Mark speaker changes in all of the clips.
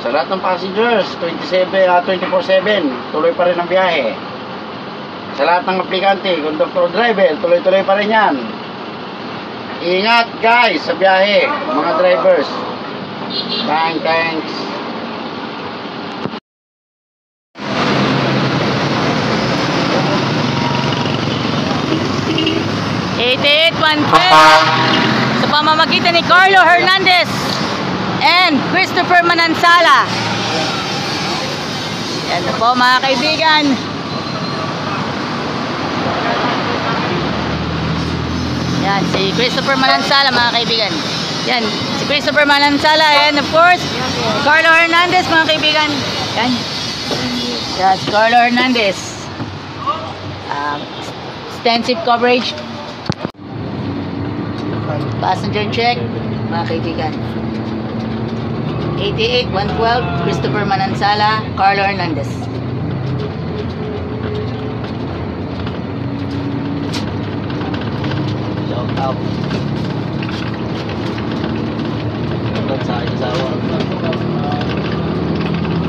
Speaker 1: Sa lahat ng passengers, 24/7, tuloy pa rin ang biyahe. Sa lahat ng aplikante, conductor, driver, tuloy-tuloy pa rin yan. Ingat guys sa biyahe, mga drivers. Thanks.
Speaker 2: 88-112 sa pamamagitan ni Carlo Hernandez and Christopher Manansala. Yan po mga kaibigan. Yan si Christopher Manansala mga kaibigan. Yan si Christopher Manansala and of course Carlo Hernandez mga kaibigan. Yan si Carlo Hernandez. Extensive coverage. Passenger check mga kaibigan. 88-112 Christopher Manansala, Carlo Hernandez.
Speaker 1: Shout out.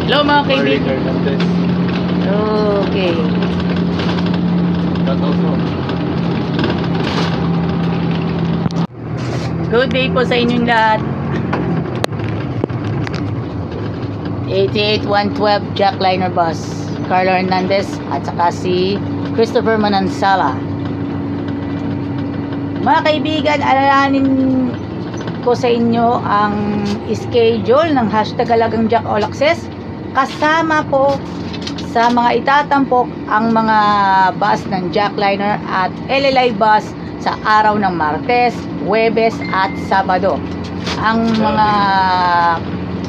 Speaker 2: Hello mga kaibigan. Okay. Good day po sa inyong lahat. 88-112 Jackliner bus, Carlo Hernandez at saka si Christopher Manansala. Mga kaibigan, alalahanin ko sa inyo ang schedule ng #Alagang Jack All Access. Kasama po sa mga itatampok ang mga bus ng Jackliner at LLI bus sa araw ng Martes, Huwebes at Sabado. Ang mga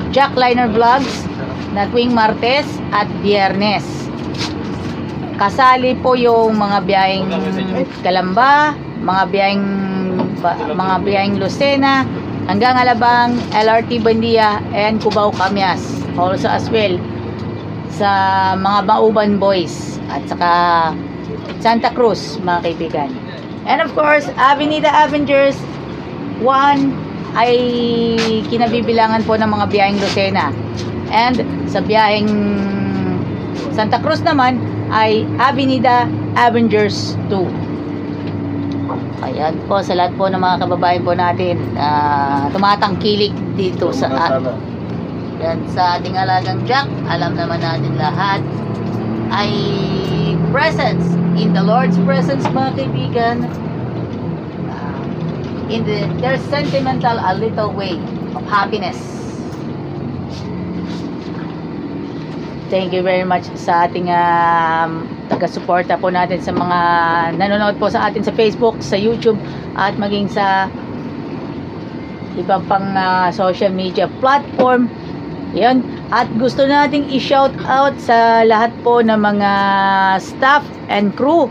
Speaker 2: Jackliner vlogs na tuwing Martes at Biyernes. Kasali po yung mga biyaheng Calamba, mga biyaheng Lucena hanggang Alabang, LRT Bandia and Cubao Camias. Also as well sa mga Mauban Boys at saka Santa Cruz mga kaibigan. And of course, Avenida Avengers 1 ay kinabibilangan po ng mga biyaheng Lucena. And sa biyaheng Santa Cruz naman ay Avenida Avengers 2. Ayan po sa lahat po ng mga kababayan po natin tumatangkilik dito sa yan, sa ating alagang Jack. Alam naman natin lahat ay presence in the Lord's presence mga kaibigan. Their sentimental a little way of happiness. Thank you very much sa ating taga-suporta po natin sa mga nanonood po sa atin sa Facebook, sa YouTube at maging sa iba pang social media platform. Yan. At gusto nating i-shout out sa lahat po ng mga staff and crew,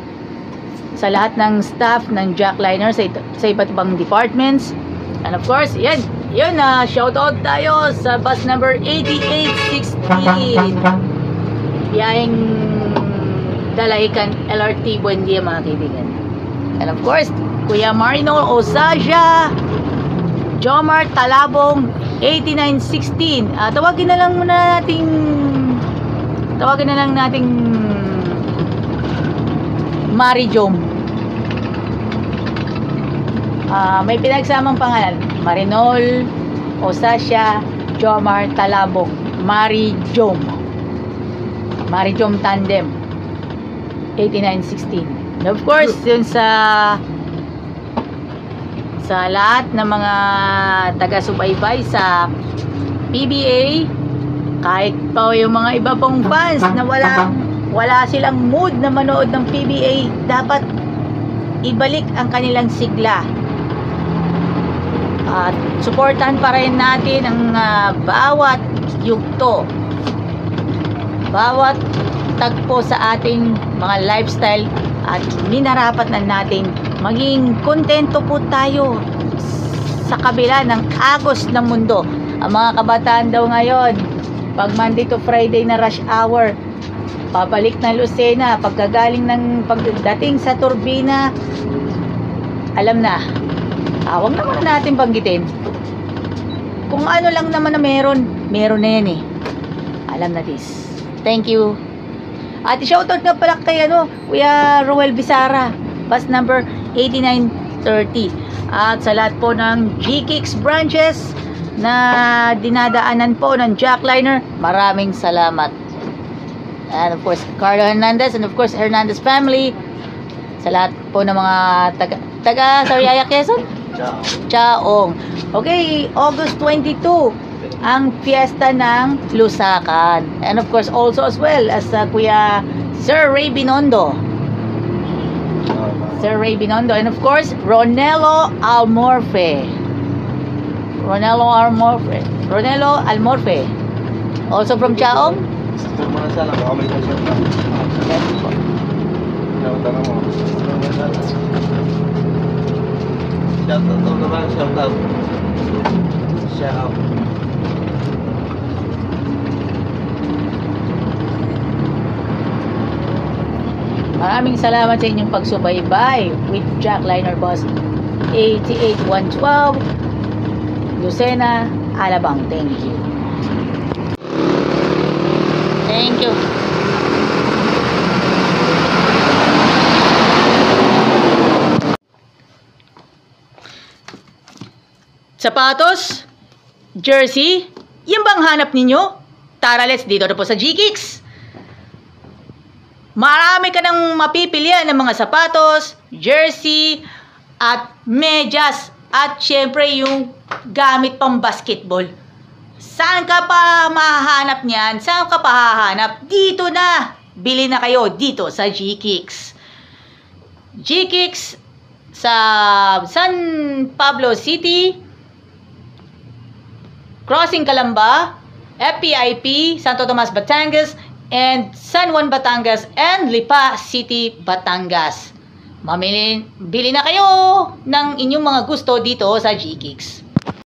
Speaker 2: sa lahat ng staff ng Jackliner sa iba't ibang departments. And of course, yan shout out tayo sa bus number 8816 biyaheng Dalahican LRT Buendia mga kaibigan. And of course, Kuya Marino Osasia, Jomar Talabong 8916. Tawagin na lang nating Marijom. May pinagsamang pangalan, Marinol Osasia, Jomar Talabong, Marijom Tandem 8916. And of course, yun sa lahat ng mga taga-subaybay sa PBA, kahit pa yung mga iba pong fans na wala silang mood na manood ng PBA, dapat ibalik ang kanilang sigla at suportahan pa rin natin ang bawat yugto, bawat tagpo sa ating mga lifestyle at minarapat na natin maging kontento po tayo sa kabila ng agos ng mundo. Ang mga kabataan daw ngayon, pag Monday to Friday na rush hour, pabalik ng Lucena, pagdating sa Turbina, alam na. Huwag naman natin banggitin. Kung ano lang naman na meron na yan eh. Alam na this. Thank you. At shoutout nga pala kay Kuya Roel Bisara, bus number 8930. At sa lahat po ng G-Kicks branches na dinadaanan po ng Jackliner, maraming salamat. And of course, Carlo Hernandez and of course, Hernandez family. Sa lahat po ng mga taga Sariaya, Quezon? Chaong. Okay, August 22, ang fiesta ng Lusakan. And of course, also as well as Kuya Sir Ray Binondo. Sir Ray Binondo. And of course, Ronelo Almorfe. Ronelo Almorfe. Also from Chaong. Yes po.
Speaker 3: Shout out.
Speaker 2: Maraming salamat sa inyong pagsubaybay with Jackliner Bus 88112 Lucena, Alabang. Thank you. Thank you. Sapatos, jersey, yung bang hanap ninyo? Tara, let's dito na po sa G-Kicks. Marami ka nang mapipilian ng mga sapatos, jersey, at medyas. At syempre yung gamit pang basketball. Saan ka pa mahahanap niyan? Saan ka pa hahanap? Dito na! Bili na kayo dito sa G-Kicks. G-Kicks sa San Pablo City, Crossing Calamba, FPIP, Santo Tomas, Batangas, and San Juan, Batangas, and Lipa City, Batangas. Bili na kayo ng inyong mga gusto dito sa G-Kicks.